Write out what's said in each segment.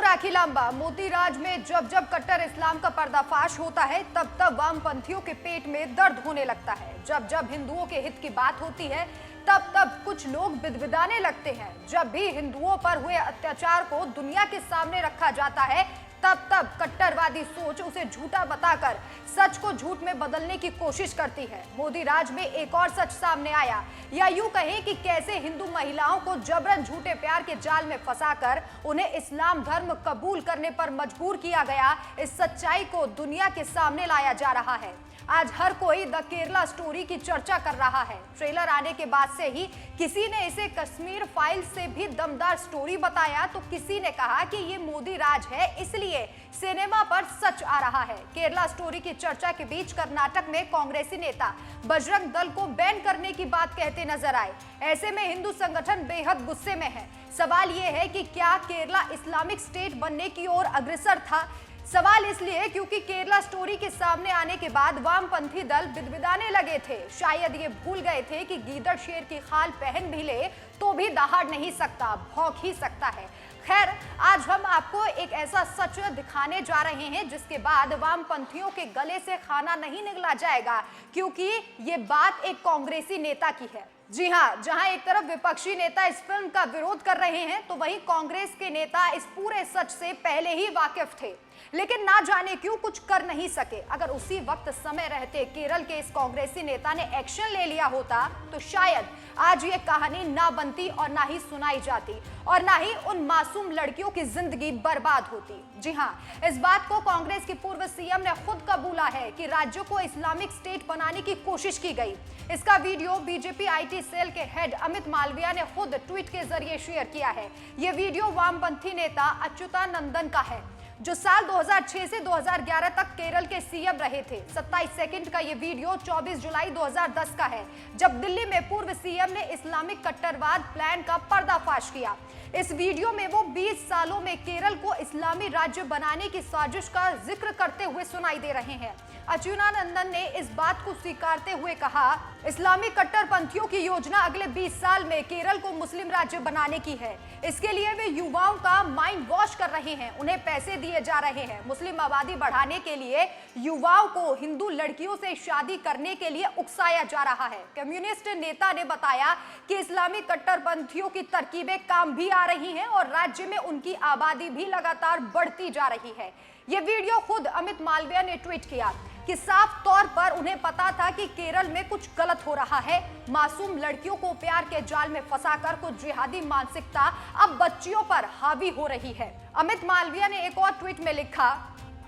राखी लांबा, मोदी राज में जब जब कट्टर इस्लाम का पर्दाफाश होता है तब तब वामपंथियों के पेट में दर्द होने लगता है। जब जब हिंदुओं के हित की बात होती है तब तब कुछ लोग बिदबिदाने लगते हैं। जब भी हिंदुओं पर हुए अत्याचार को दुनिया के सामने रखा जाता है तब तब कट्टरवादी सोच उसे झूठा बताकर सच को झूठ में बदलने की कोशिश करती है। मोदी राज में एक और सच सामने आया, या यूं कहें कि कैसे हिंदू महिलाओं को जबरन झूठे प्यार के जाल में फंसाकर उन्हें इस्लाम धर्म कबूल करने पर मजबूर किया गया। इस सच्चाई को दुनिया के सामने लाया जा रहा है। आज हर कोई द केरला स्टोरी की चर्चा कर रहा है। ट्रेलर आने के बाद से ही किसी ने इसे कश्मीर फाइल्स से भी दमदार स्टोरी बताया, तो किसी ने कहा कि ये मोदी राज है इसलिए सिनेमा पर सच आ रहा है। केरला स्टोरी की चर्चा के बीच कर्नाटक में कांग्रेसी नेता बजरंग दल को बैन करने की बात कहते नजर आए। ऐसे में हिंदू संगठन बेहद गुस्से में है। सवाल ये है कि क्या केरला इस्लामिक स्टेट बनने की ओर अग्रसर था? सवाल इसलिए क्योंकि केरला स्टोरी के सामने आने के बाद वामपंथी दल बिदबिदाने लगे थे। शायद ये भूल गए थे कि गीदड़ शेर की खाल पहन भी ले तो भी दहाड़ नहीं सकता, भौंक ही सकता है। खैर, आज हम आपको एक ऐसा सच दिखाने जा रहे हैं जिसके बाद वामपंथियों के गले से खाना नहीं निगला जाएगा, क्योंकि ये बात एक कांग्रेसी नेता की है। जी हाँ, जहां एक तरफ विपक्षी नेता इस फिल्म का विरोध कर रहे हैं तो वहीं कांग्रेस के नेता इस पूरे सच से पहले ही वाकिफ थे, लेकिन ना जाने क्यों कुछ कर नहीं सके। अगर उसी वक्त समय रहते केरल के इस कांग्रेसी नेता ने एक्शन ले लिया होता तो शायद आज ये कहानी ना बनती और ना ही सुनाई जाती और ना ही उन मासूम लड़कियों की जिंदगी बर्बाद होती। जी हाँ, इस बात को कांग्रेस के पूर्व सीएम ने खुद कबूला है कि राज्यों को इस्लामिक स्टेट बनाने की कोशिश की गई। इसका वीडियो बीजेपी आईटी सेल के हेड अमित मालविया ने खुद ट्वीट के जरिए शेयर किया है। यह वीडियो वामपंथी नेता अच्युतानंदन का है, जो साल 2006 से 2011 तक केरल के सीएम रहे थे। 27 सेकंड का ये वीडियो 24 जुलाई 2010 का है, जब दिल्ली में पूर्व सीएम ने इस्लामिक कट्टरवाद प्लान का पर्दाफाश किया। इस वीडियो में वो 20 सालों में केरल को इस्लामी राज्य बनाने की साजिश का जिक्र करते हुए सुनाई दे रहे हैं। अच्युतानंदन ने इस बात को स्वीकारते हुए कहा, इस्लामी कट्टरपंथियों की योजना अगले 20 साल में केरल को मुस्लिम राज्य बनाने की है। इसके लिए वे युवाओं का माइंड वॉश कर रहे हैं, उन्हें पैसे दिए जा रहे हैं। मुस्लिम आबादी बढ़ाने के लिए युवाओं को हिंदू लड़कियों से शादी करने के लिए उकसाया जा रहा है। कम्युनिस्ट नेता ने बताया कि इस्लामी कट्टरपंथियों की तरकीबें काम भी आ रही हैं और राज्य में उनकी आबादी भी लगातार बढ़ती जा रही है। यह वीडियो खुद अमित मालविया ने ट्वीट किया कि साफ तौर पर उन्हें पता था कि केरल में कुछ गलत हो रहा है। मासूम लड़कियों को प्यार के जाल में फंसाकर कुछ जिहादी मानसिकता अब बच्चियों पर हावी हो रही है। अमित मालविया ने एक और ट्वीट में लिखा,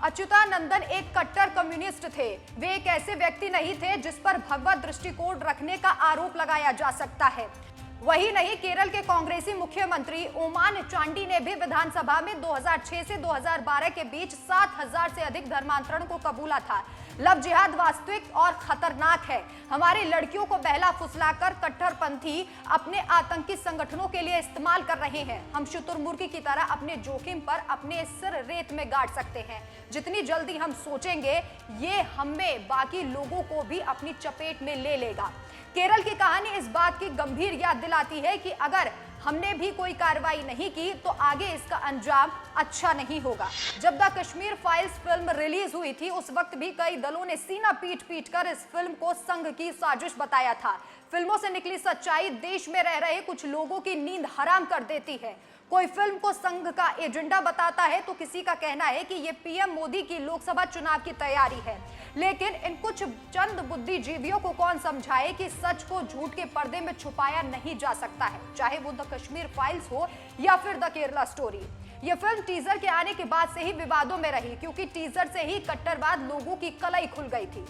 अच्युतानंदन एक कट्टर कम्युनिस्ट थे। वे एक ऐसे व्यक्ति नहीं थे जिस पर भगवत दृष्टिकोण रखने का आरोप लगाया जा सकता है। वही नहीं, केरल के कांग्रेसी मुख्यमंत्री ओमान चांडी ने भी विधानसभा में 2006 से 2012 के बीच 7,000 से अधिक धर्मांतरण को कबूला था। लव जिहाद वास्तविक और खतरनाक है। हमारी लड़कियों को बहला फुसलाकर कट्टरपंथी अपने आतंकी संगठनों के लिए इस्तेमाल कर रहे हैं। हम शुतुरमुर्गी की तरह अपने जोखिम पर अपने सिर रेत में गाड़ सकते हैं। जितनी जल्दी हम सोचेंगे, ये हमें बाकी लोगों को भी अपनी चपेट में ले लेगा। केरल की कहानी इस बात की गंभीर याद दिलाती है कि अगर हमने भी कोई कार्रवाई नहीं की तो आगे इसका अंजाम अच्छा नहीं होगा। जब the Kashmir files film release हुई थी उस वक्त भी कई दलों ने सीना पीट पीट कर इस फिल्म को संघ की साजिश बताया था। फिल्मों से निकली सच्चाई देश में रह रहे कुछ लोगों की नींद हराम कर देती है। कोई फिल्म को संघ का एजेंडा बताता है तो किसी का कहना है कि ये पीएम मोदी की लोकसभा चुनाव की तैयारी है। लेकिन इन कुछ चंद बुद्धिजीवियों को कौन समझाए कि सच को झूठ के पर्दे में छुपाया नहीं जा सकता है, चाहे वो द कश्मीर फाइल्स हो या फिर द केरला स्टोरी। यह फिल्म टीजर के आने के बाद से ही विवादों में रही, क्योंकि टीजर से ही कट्टरवाद लोगों की कलई खुल गई थी।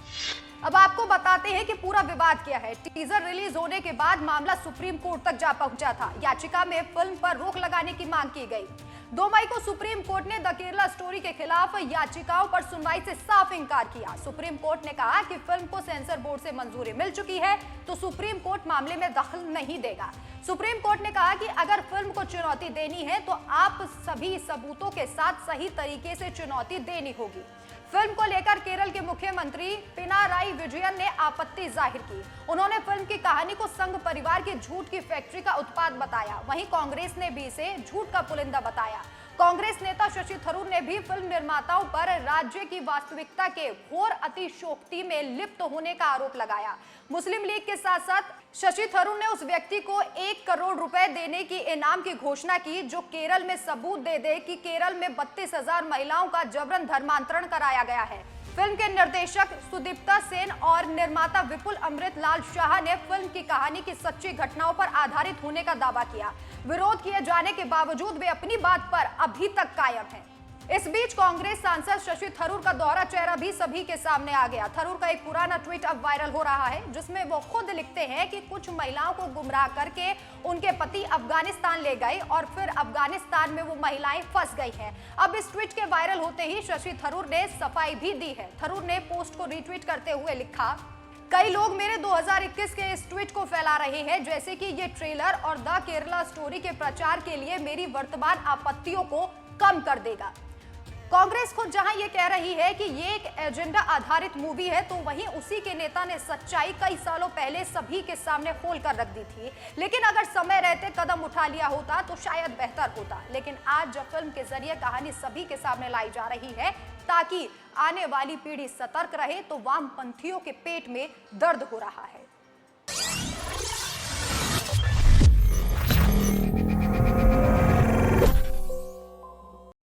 अब आपको बताते हैं कि पूरा विवाद क्या है। टीजर रिलीज होने के बाद मामला सुप्रीम कोर्ट तक जा पहुंचा था। याचिका में फिल्म पर रोक लगाने की मांग की गई। 2 मई को सुप्रीम कोर्ट ने द केरला स्टोरी के खिलाफ याचिकाओं पर सुनवाई से साफ इंकार किया। सुप्रीम कोर्ट ने कहा कि फिल्म को सेंसर बोर्ड से मंजूरी मिल चुकी है तो सुप्रीम कोर्ट मामले में दखल नहीं देगा। सुप्रीम कोर्ट ने कहा कि अगर फिल्म को चुनौती देनी है तो आप सभी सबूतों के साथ सही तरीके से चुनौती देनी होगी। फिल्म को लेकर केरल के मुख्यमंत्री पिनाराई विजयन ने आपत्ति जाहिर की। उन्होंने फिल्म की कहानी को संघ परिवार की झूठ की फैक्ट्री का उत्पाद बताया। वहीं कांग्रेस ने भी इसे झूठ का पुलिंदा बताया। कांग्रेस नेता शशि थरूर ने भी फिल्म निर्माताओं पर राज्य की वास्तविकता के घोर अतिशयोक्ति में लिप्त होने का आरोप लगाया। मुस्लिम लीग के साथ साथ शशि थरूर ने उस व्यक्ति को 1 करोड़ रुपए देने की इनाम की घोषणा की जो केरल में सबूत दे दे कि केरल में 32,000 महिलाओं का जबरन धर्मांतरण कराया गया है। फिल्म के निर्देशक सुदीप्ता सेन और निर्माता विपुल अमृतलाल शाह ने फिल्म की कहानी की सच्ची घटनाओं पर आधारित होने का दावा किया। विरोध किए जाने के बावजूद वे अपनी बात पर अभी तक कायम हैं। इस बीच कांग्रेस सांसद शशि थरूर का दोहरा चेहरा भी सभी के सामने आ गया। थरूर का एक पुराना ट्वीट अब वायरल हो रहा है जिसमें वो खुद लिखते हैं कि कुछ महिलाओं को गुमराह करके उनके पति अफगानिस्तान ले गए और फिर अफगानिस्तान में वो महिलाएं फंस गई हैं। अब इस ट्वीट के वायरल होते ही शशि थरूर ने सफाई भी दी है। थरूर ने पोस्ट को रीट्वीट करते हुए लिखा, कई लोग मेरे 2021 के इस ट्वीट को फैला रहे हैं जैसे कि ये ट्रेलर और द केरला स्टोरी के प्रचार के लिए मेरी वर्तमान आपत्तियों को कम कर देगा। कांग्रेस खुद जहां ये कह रही है कि ये एक एजेंडा आधारित मूवी है, तो वहीं उसी के नेता ने सच्चाई कई सालों पहले सभी के सामने खोल कर रख दी थी। लेकिन अगर समय रहते कदम उठा लिया होता तो शायद बेहतर होता। लेकिन आज जब फिल्म के जरिए कहानी सभी के सामने लाई जा रही है ताकि आने वाली पीढ़ी सतर्क रहे, तो वामपंथियों के पेट में दर्द हो रहा है।